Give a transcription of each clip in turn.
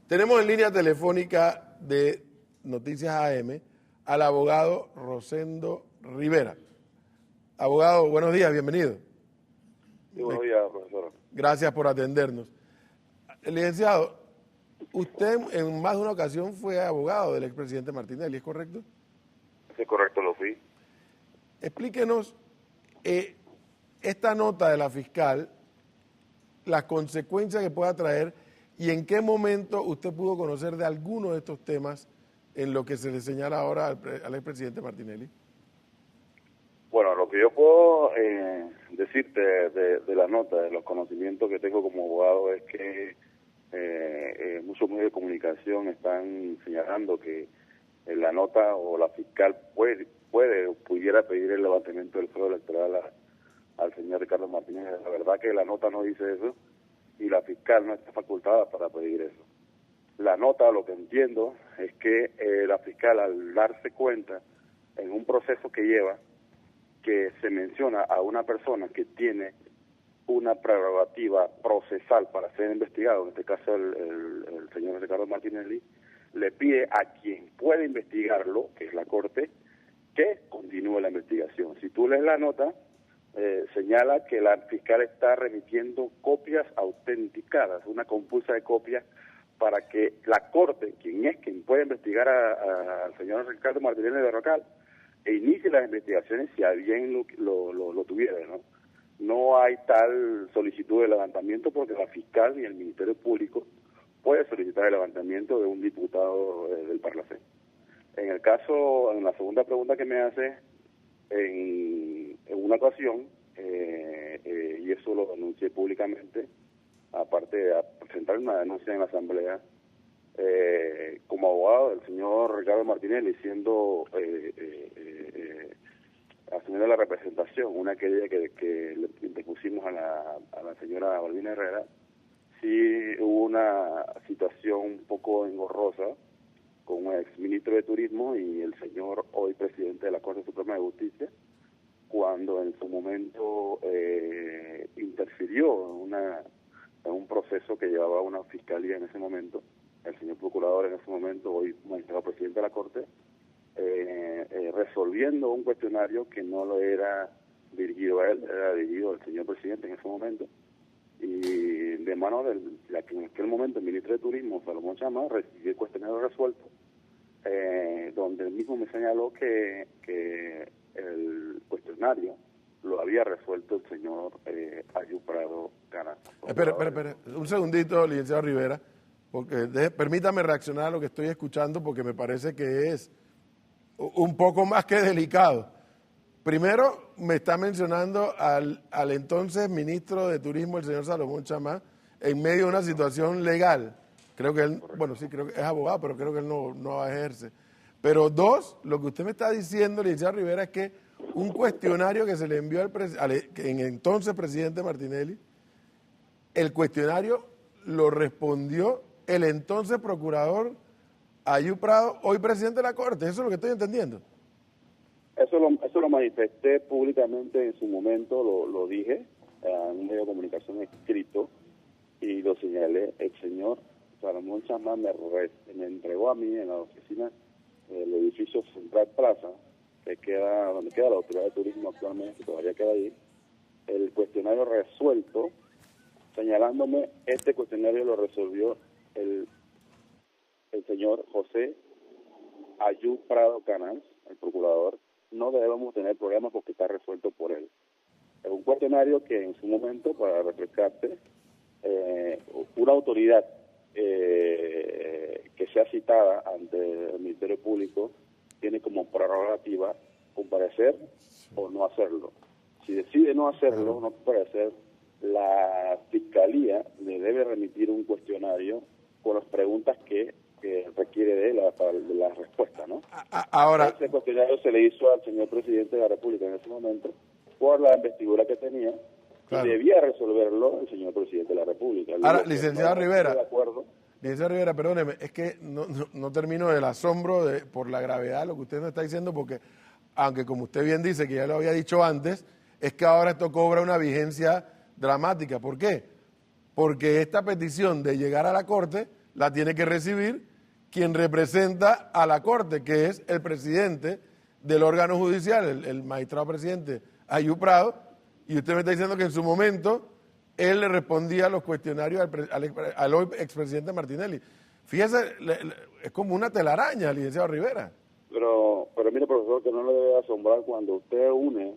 Tenemos en línea telefónica de Noticias AM al abogado Rosendo Rivera. Abogado, buenos días, bienvenido. Sí, buenos días, profesor. Gracias por atendernos. Licenciado, usted en más de una ocasión fue abogado del expresidente Martinelli, ¿es correcto? Sí, correcto, lo fui. Explíquenos esta nota de la fiscal, las consecuencias que pueda traer y en qué momento usted pudo conocer de alguno de estos temas en lo que se le señala ahora al expresidente Martinelli. Bueno, lo que yo puedo decirte de la nota, de los conocimientos que tengo como abogado, es que muchos medios de comunicación están señalando que la nota o la fiscal pudiera pedir el levantamiento del fraude electoral al señor Ricardo Martinelli. La verdad que la nota no dice eso y la fiscal no está facultada para pedir eso. La nota, lo que entiendo, es que la fiscal, al darse cuenta en un proceso que lleva, que se menciona a una persona que tiene una prerrogativa procesal para ser investigado, en este caso el señor Ricardo Martinelli, le pide a quien puede investigarlo, que es la Corte, que continúe la investigación. Si tú lees la nota, señala que la fiscal está remitiendo copias autenticadas, una compulsa de copias, para que la Corte, quien puede investigar al señor Ricardo Martinelli de Berrocal, e inicie las investigaciones si a bien lo tuviera, ¿no? No hay tal solicitud de levantamiento porque la fiscal ni el Ministerio Público puede solicitar el levantamiento de un diputado del Parlacén. En el caso, en la segunda pregunta que me hace, en una ocasión, y eso lo denuncié públicamente, aparte de presentar una denuncia en la Asamblea, como abogado del señor Ricardo Martinelli, asumiendo la representación, una querella que le interpusimos a la señora Balbina Herrera, sí hubo una situación un poco engorrosa con un exministro de Turismo y el señor hoy presidente de la Corte Suprema de Justicia, cuando en su momento interfirió en un proceso que llevaba una fiscalía en ese momento, el señor procurador en ese momento, hoy magistrado presidente de la Corte, resolviendo un cuestionario que no lo era dirigido a él, era dirigido al señor presidente en ese momento, y de mano de la que en aquel momento el ministro de Turismo, Salomón Chama, recibió el cuestionario resuelto, donde él mismo me señaló que el cuestionario lo había resuelto el señor Ayú Prado Cana. Espera, un segundito, licenciado Rivera, porque permítame reaccionar a lo que estoy escuchando porque me parece que es un poco más que delicado. Primero, me está mencionando al entonces ministro de Turismo, el señor Salomón Chamá, en medio de una situación legal. Creo que él, bueno, sí, creo que es abogado, pero creo que él no ejerce. Pero dos, lo que usted me está diciendo, licenciado Rivera, es que un cuestionario que se le envió al entonces presidente Martinelli, el cuestionario lo respondió el entonces procurador Ayú Prado, hoy presidente de la Corte. Eso es lo que estoy entendiendo. Eso lo manifesté públicamente en su momento, lo dije en un medio de comunicación escrito y lo señalé. El señor Salomón Chamá me entregó a mí en la oficina del edificio Central Plaza, que queda donde queda la Autoridad de Turismo actualmente, todavía queda ahí, el cuestionario resuelto, señalándome, este cuestionario lo resolvió el señor José Ayú Prado Canals, el procurador. No debemos tener problemas porque está resuelto por él. Es un cuestionario que en su momento, para refrescarte, una autoridad que sea citada ante el Ministerio Público tiene como prerrogativa comparecer o no hacerlo. Si decide no hacerlo, no comparecer, la Fiscalía le debe remitir un cuestionario con las preguntas que requiere de la respuesta, ¿no? Ahora, ese cuestionario se le hizo al señor presidente de la República en ese momento por la investidura que tenía, claro, y debía resolverlo el señor presidente de la República. Ahora, licenciado Rivera, de acuerdo. Licenciado Rivera, perdóneme, es que no termino del asombro por la gravedad de lo que usted nos está diciendo, porque aunque como usted bien dice, que ya lo había dicho antes, es que ahora esto cobra una vigencia dramática. ¿Por qué? Porque esta petición de llegar a la Corte la tiene que recibir quien representa a la Corte, que es el presidente del órgano judicial, el magistrado presidente Ayub Prado, y usted me está diciendo que en su momento él le respondía a los cuestionarios al hoy expresidente Martinelli. Fíjese, es como una telaraña, licenciado Rivera. Pero mire, profesor, que no le debe asombrar cuando usted une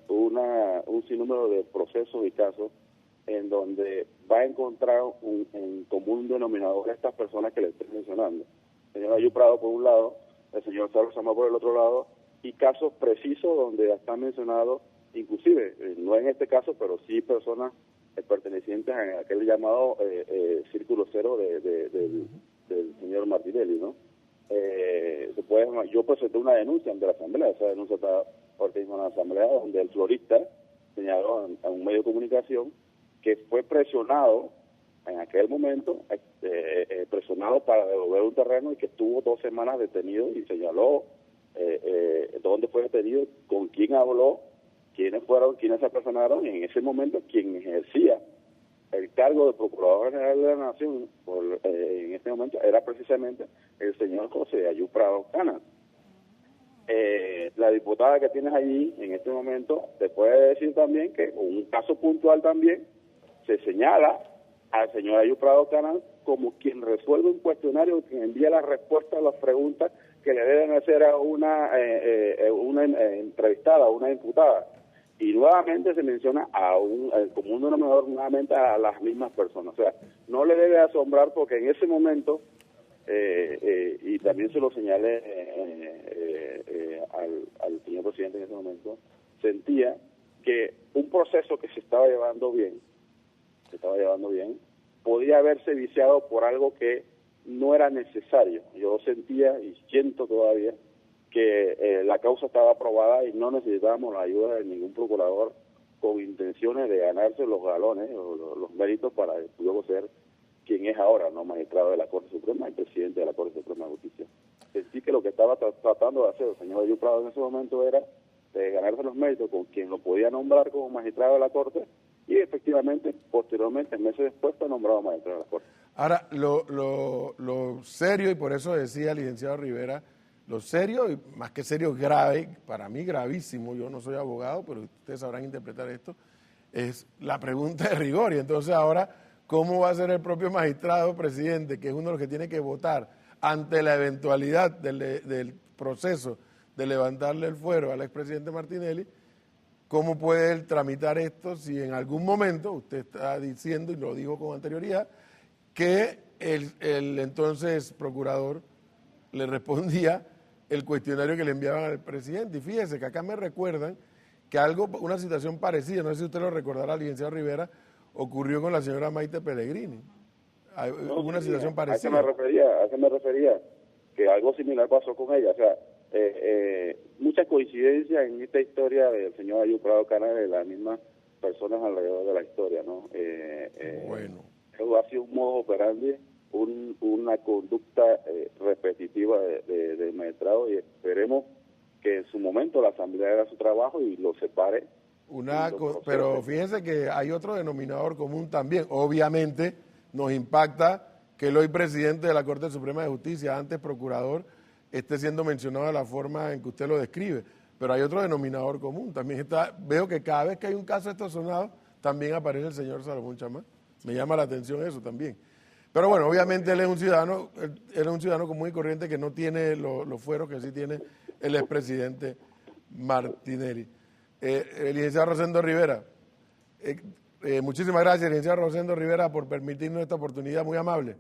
un sinnúmero de procesos y casos en donde va a encontrar en común denominador a estas personas que le estoy mencionando. El señor Ayub Prado por un lado, el señor Carlos Sama por el otro lado, y casos precisos donde están mencionados, inclusive, no en este caso, pero sí personas pertenecientes a aquel llamado Círculo Cero del señor Martinelli, ¿no? Yo presenté una denuncia ante la Asamblea, esa denuncia está organismo en la Asamblea, donde el florista señaló a un medio de comunicación que fue presionado en aquel momento, presionado para devolver un terreno y que estuvo 2 semanas detenido, y señaló dónde fue detenido, con quién habló, quiénes se apersonaron, y en ese momento quien ejercía el cargo de Procurador General de la Nación en este momento era precisamente el señor José Ayub Prado Canas. La diputada que tienes allí en este momento te puede decir también que un caso puntual también se señala al señor Ayub Prado Canas como quien resuelve un cuestionario, quien envía la respuesta a las preguntas que le deben hacer a una entrevistada, a una imputada. Y nuevamente se menciona como un denominador nuevamente a las mismas personas. O sea, no le debe asombrar porque en ese momento, y también se lo señalé al señor presidente en ese momento, sentía que un proceso que se estaba llevando bien, podía haberse viciado por algo que no era necesario. Yo sentía y siento todavía que la causa estaba aprobada y no necesitábamos la ayuda de ningún procurador con intenciones de ganarse los galones o los méritos para luego ser quien es ahora, no magistrado de la Corte Suprema y presidente de la Corte Suprema de Justicia. Sentí que lo que estaba tratando de hacer el señor Ayub Prado en ese momento era de ganarse los méritos con quien lo podía nombrar como magistrado de la Corte, y efectivamente, posteriormente, meses después, fue nombrado magistrado de la Corte. Ahora, lo serio, y por eso decía el licenciado Rivera, lo serio, y más que serio, grave, para mí gravísimo, yo no soy abogado, pero ustedes sabrán interpretar esto, es la pregunta de rigor. Y entonces ahora, ¿cómo va a ser el propio magistrado presidente, que es uno de los que tiene que votar ante la eventualidad del proceso de levantarle el fuero al expresidente Martinelli? ¿Cómo puede él tramitar esto si en algún momento, usted está diciendo, y lo dijo con anterioridad, que el entonces procurador le respondía el cuestionario que le enviaban al presidente? Y fíjese que acá me recuerdan que una situación parecida, no sé si usted lo recordará, licenciado Rivera, ocurrió con la señora Maite Pellegrini. Hubo una situación parecida. ¿A qué me refería? Que algo similar pasó con ella. O sea, muchas coincidencias en esta historia del señor Ayub Prado Canas, de las mismas personas alrededor de la historia, ¿no? Bueno. Ha sido un modo operandi, una conducta repetitiva del magistrado, y esperemos que en su momento la Asamblea haga su trabajo y lo separe. Pero fíjense que hay otro denominador común también. Obviamente nos impacta que el hoy presidente de la Corte Suprema de Justicia, antes procurador, esté siendo mencionado de la forma en que usted lo describe. Pero hay otro denominador común. También veo que cada vez que hay un caso de estos sonados, también aparece el señor Salomón Chamá. Me llama la atención eso también. Pero bueno, obviamente él es un ciudadano común y corriente que no tiene los fueros que sí tiene el expresidente Martinelli. Licenciado Rosendo Rivera, muchísimas gracias, licenciado Rosendo Rivera, por permitirnos esta oportunidad, muy amable.